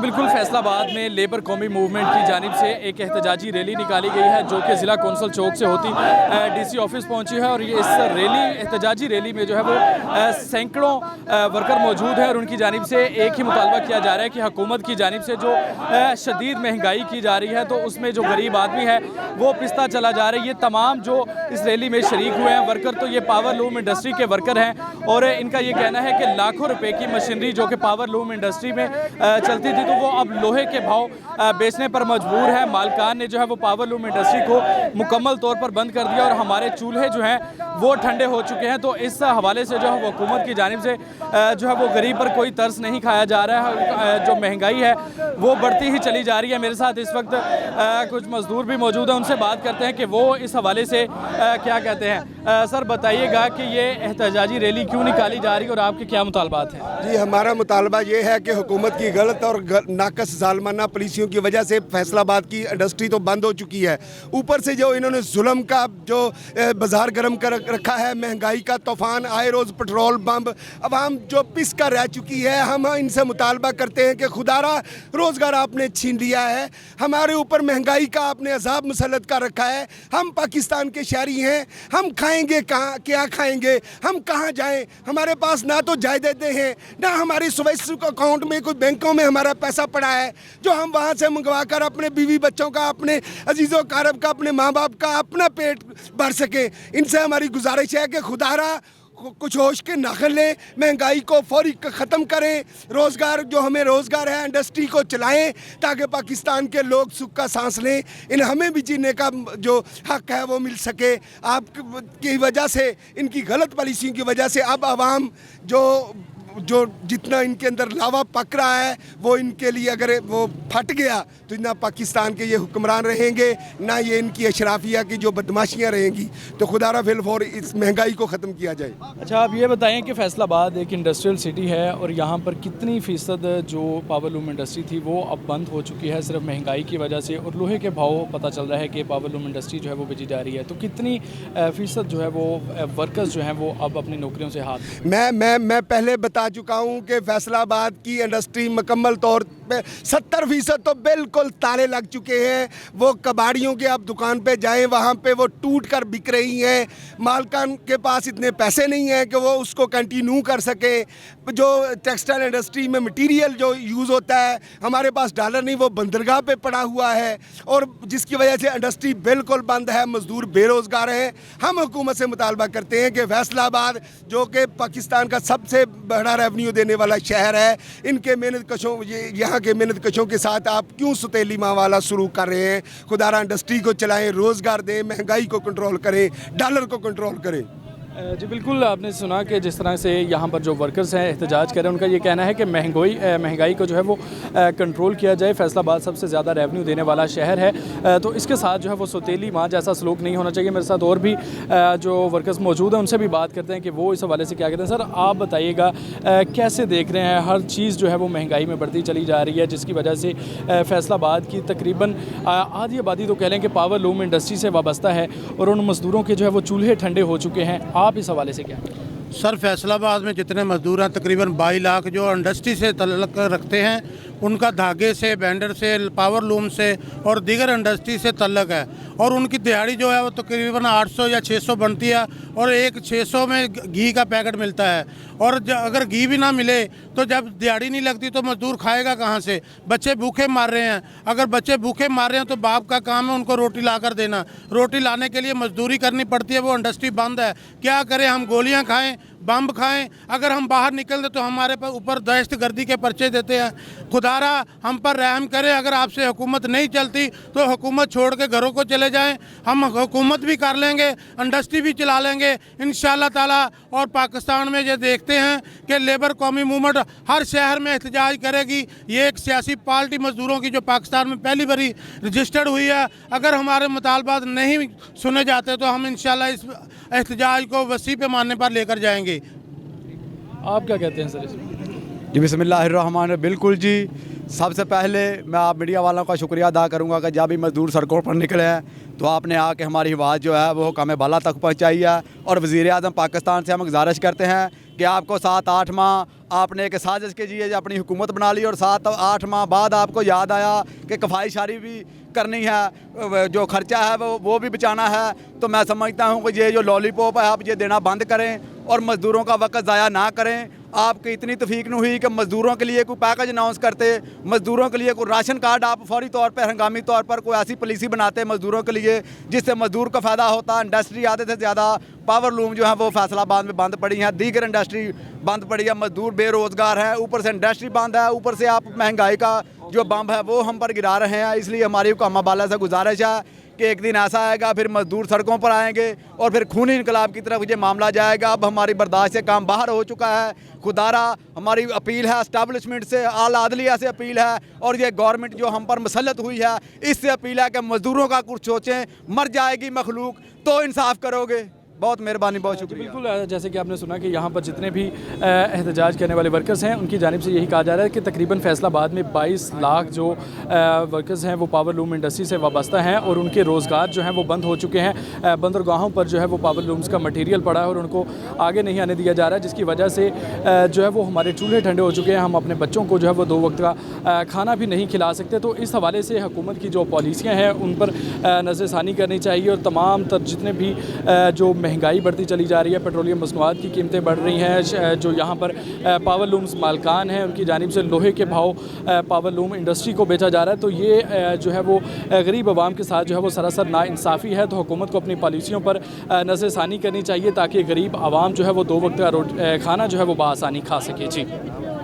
बिल्कुल फैसलाबाद में लेबर कौमी मूवमेंट की जानिब से एक एहतजाजी रैली निकाली गई है जो कि ज़िला कौंसल चौक से होती डीसी ऑफिस पहुंची है। और ये इस एहतजाजी रैली में जो है वो सैकड़ों वर्कर मौजूद हैं और उनकी जानिब से एक ही मुतालबा किया जा रहा है कि हुकूमत की जानिब से जो शदीद महंगाई की जा रही है तो उसमें जो गरीब आदमी है वो पिसता चला जा रहा है। ये तमाम जो इस रैली में शरीक हुए हैं वर्कर, तो ये पावर लूम इंडस्ट्री के वर्कर हैं और इनका ये कहना है कि लाखों रुपए की मशीनरी जो कि पावर लूम इंडस्ट्री में चलती थी तो वो अब लोहे के भाव बेचने पर मजबूर है। मालकान ने जो है वो पावर लूम इंडस्ट्री को मुकम्मल तौर पर बंद कर दिया और हमारे चूल्हे जो हैं वो ठंडे हो चुके हैं। तो इस हवाले से जो है वो हुकूमत की जानिब से जो है वो गरीब पर कोई तरस नहीं खाया जा रहा है। जो महंगाई है वो बढ़ती ही चली जा रही है। मेरे साथ इस वक्त कुछ मजदूर भी मौजूद हैं, उनसे बात करते हैं कि वो इस हवाले से क्या कहते हैं। सर बताइएगा कि ये एहतजाजी रैली क्यों निकाली जा रही है और आपके क्या मुतालबात हैं? जी, हमारा मुतालबा ये है कि हुकूमत की गलत और नाकस जालमाना पॉलिसियों की वजह से फैसलाबाद की इंडस्ट्री तो बंद हो चुकी है। ऊपर से जो इन्होंने जुल्म का जो बाजार गर्म कर रखा है, महंगाई का तूफान, आए रोज़ पेट्रोल बम, अवाम जो पिस कर रह चुकी है। हम इनसे मुतालबा करते हैं कि खुदारा रोज़गार आपने छीन लिया है, हमारे ऊपर महंगाई का आपने अजाब मुसल्लत कर रखा है। हम पाकिस्तान के शहरी हैं, हम खाएंगे कहाँ, क्या खाएंगे, हम कहाँ जाएं? हमारे पास ना तो जायदादें हैं ना हमारी स्विस अकाउंट में कोई बैंकों में हमारा पैसा पड़ा है जो हम वहाँ से मंगवा कर अपने बीवी बच्चों का, अपने अजीज़ों कारब का, अपने माँ बाप का अपना पेट भर सके। इनसे हमारी गुजारिश है कि खुदारा कुछ होश के नाखन लें, महंगाई को फौरी ख़त्म करें, रोज़गार जो हमें रोज़गार है इंडस्ट्री को चलाएं ताकि पाकिस्तान के लोग सुख का सांस लें। इन हमें भी जीने का जो हक़ है वो मिल सके। आपकी वजह से, इनकी गलत पॉलिसियों की वजह से अब आवाम जो जितना इनके अंदर लावा पक रहा है वो इनके लिए अगर वो फट गया तो ना पाकिस्तान के ये हुक्मरान रहेंगे, ना ये इनकी अशराफिया की जो बदमाशियाँ रहेंगी। तो खुदारा फिलफौर इस महंगाई को ख़त्म किया जाए। अच्छा, आप ये बताएं कि फैसलाबाद एक इंडस्ट्रियल सिटी है और यहाँ पर कितनी फ़ीसद जो पावर लूम इंडस्ट्री थी वो अब बंद हो चुकी है सिर्फ महंगाई की वजह से, और लोहे के भाव पता चल रहा है कि पावर लूम इंडस्ट्री जो है वो बेची जा रही है, तो कितनी फ़ीसद जो है वो वर्कर्स जो हैं वो अब अपनी नौकरियों से हाथ? मैं पहले बता चुका हूं कि फैसलाबाद की इंडस्ट्री मुकम्मल तौर पे 70% तो बिल्कुल ताले लग चुके हैं। वो कबाड़ियों के आप दुकान पे जाएं, वहां पे वो टूट कर बिक रही हैं। मालकान के पास इतने पैसे नहीं हैं कि वो उसको कंटिन्यू कर सके। जो टेक्सटाइल इंडस्ट्री में मटेरियल जो यूज़ होता है, हमारे पास डॉलर नहीं, वो बंदरगाह पे पड़ा हुआ है और जिसकी वजह से इंडस्ट्री बिल्कुल बंद है, मजदूर बेरोज़गार हैं। हम हुकूमत से मुतालबा करते हैं कि फैसलाबाद जो कि पाकिस्तान का सबसे बड़ा रेवन्यू देने वाला शहर है, इनके मेहनत कशों, यहाँ के मेहनत कशों के साथ आप क्यों सुतेली माँ वाला शुरू कर रहे हैं? खुदारा इंडस्ट्री को चलाएं, रोज़गार दें, महंगाई को कंट्रोल करें, डॉलर को कंट्रोल करें। जी बिल्कुल, आपने सुना कि जिस तरह से यहाँ पर जो वर्कर्स हैं एहतजाज कर रहे हैं, उनका ये कहना है कि महंगाई को जो है वो कंट्रोल किया जाए। फैसलाबाद सबसे ज़्यादा रेवेन्यू देने वाला शहर है तो इसके साथ जो है वो सौतेली माँ जैसा सलूक नहीं होना चाहिए। मेरे साथ और भी जो वर्कर्स मौजूद हैं उनसे भी बात करते हैं कि वो इस हवाले से क्या कहते हैं। सर आप बताइएगा कैसे देख रहे हैं, हर चीज़ जो है वो महंगाई में बढ़ती चली जा रही है जिसकी वजह से फैसलाबाद की तकरीबन आधी आबादी तो कह लें कि पावर लूम इंडस्ट्री से वाबस्ता है और उन मज़दूरों के जो है वो चूल्हे ठंडे हो चुके हैं। आप इस हवाले से क्या? सर फैसलाबाद में जितने मजदूर हैं तकरीबन 22 लाख जो इंडस्ट्री से तल्लक रखते हैं, उनका धागे से, बैंडर से, पावर लूम से और दीगर इंडस्ट्री से तल्लक है और उनकी दिहाड़ी जो है वो तकरीबन 800 या 600 बनती है और एक 600 में घी का पैकेट मिलता है। और अगर घी भी ना मिले तो जब दिहाड़ी नहीं लगती तो मजदूर खाएगा कहाँ से? बच्चे भूखे मार रहे हैं। अगर बच्चे भूखे मार रहे हैं तो बाप का काम है उनको रोटी ला कर देना। रोटी लाने के लिए मजदूरी करनी पड़ती है, वो इंडस्ट्री बंद है। क्या करें? हम गोलियाँ खाएँ, बम खाएं? अगर हम बाहर निकलते तो हमारे ऊपर दहशतगर्दी के पर्चे देते हैं। खुदारा हम पर रहम करे। अगर आपसे हुकूमत नहीं चलती तो हुकूमत छोड़ के घरों को चले जाएं। हम हुकूमत भी कर लेंगे, इंडस्ट्री भी चला लेंगे इंशाअल्लाह ताला। और पाकिस्तान में ये देखते हैं कि लेबर कौमी मूवमेंट हर शहर में एहतजाज करेगी। ये एक सियासी पार्टी मजदूरों की जो पाकिस्तान में पहली बारी रजिस्टर्ड हुई है। अगर हमारे मुतालबात नहीं सुने जाते तो हम इंशाअल्लाह इस एहतजाज को वसी पैमाने पर लेकर जाएंगे। आप क्या कहते हैं सर इसमें? जी बिस्मिल्लाहिर्रहमानिर्रहीम। बिल्कुल जी, सबसे पहले मैं आप मीडिया वालों का शुक्रिया अदा करूंगा कि जब भी मजदूर सड़कों पर निकले हैं तो आपने आके हमारी आवाज़ जो है वो हुक्म बाला तक पहुंचाई है। और वज़ीर आज़म पाकिस्तान से हम गुजारिश करते हैं कि आपको 7-8 माह आपने एक साजिश कीजिए अपनी हुकूमत बना ली और 7-8 माह बाद आपको याद आया कि कफाई शारी भी करनी है, जो खर्चा है वो भी बचाना है। तो मैं समझता हूँ कि ये जो लॉलीपॉप है आप ये देना बंद करें और मज़दूरों का वक्त ज़ाया ना करें। आपकी इतनी तफीक नहीं हुई कि मज़दूरों के लिए कोई पैकेज अनाउंस करते, मज़दूरों के लिए कोई राशन कार्ड आप फौरी तौर पर हंगामी तौर पर कोई ऐसी पॉलिसी बनाते मज़दूरों के लिए जिससे मज़दूर को फ़ायदा होता। इंडस्ट्री आधे से ज़्यादा पावर लूम जो है वो फैसलाबाद में बंद पड़ी हैं, दीगर इंडस्ट्री बंद पड़ी है, मज़दूर बेरोज़गार है, ऊपर से इंडस्ट्री बंद है, ऊपर से आप महंगाई का जो बम है वो हम पर गिरा रहे हैं। इसलिए हमारी हुकामा बाला से गुजारिश है कि एक दिन ऐसा आएगा फिर मज़दूर सड़कों पर आएंगे और फिर खूनी इनकलाब की तरफ ये मामला जाएगा। अब हमारी बर्दाश्त से काम बाहर हो चुका है। खुदारा हमारी अपील है एस्टैब्लिशमेंट से, आला अदलिया से अपील है और ये गवर्नमेंट जो हम पर मुसल्लत हुई है इससे अपील है कि मज़दूरों का कुछ सोचें। मर जाएगी मखलूक तो इंसाफ करोगे। बहुत मेहरबानी, बहुत शुक्रिया। बिल्कुल, जैसे कि आपने सुना कि यहाँ पर जितने भी एहतजाज करने वाले वर्कर्स हैं उनकी जानिब से यही कहा जा रहा है कि तकरीबन फैसलाबाद में 22 लाख जो वर्कर्स हैं वो पावर लूम इंडस्ट्री से वाबस्ता हैं और उनके रोज़गार जो हैं वो बंद हो चुके हैं। बंदरगाहों पर जो है वो पावर लूम्स का मटीरियल पड़ा है और उनको आगे नहीं आने दिया जा रहा है, जिसकी वजह से जो है वो हमारे चूल्हे ठंडे हो चुके हैं। हम अपने बच्चों को जो है वो 2 वक्त का खाना भी नहीं खिला सकते। तो इस हवाले से हुकूमत की जो पॉलिसियाँ हैं उन पर नज़रसानी करनी चाहिए और तमाम तर जितने भी जो महंगाई बढ़ती चली जा रही है, पेट्रोलियम मसनूआत की कीमतें बढ़ रही हैं, जो यहाँ पर पावर लूम्स मालकान हैं उनकी जानिब से लोहे के भाव पावर लूम इंडस्ट्री को बेचा जा रहा है। तो ये जो है वो गरीब आवाम के साथ जो है वो सरासर नाइंसाफ़ी है। तो हुकूमत को अपनी पॉलिसियों पर नज़रसानी करनी चाहिए ताकि गरीब आवाम जो है वो 2 वक्त का खाना जो है वो बआसानी खा सके। जी।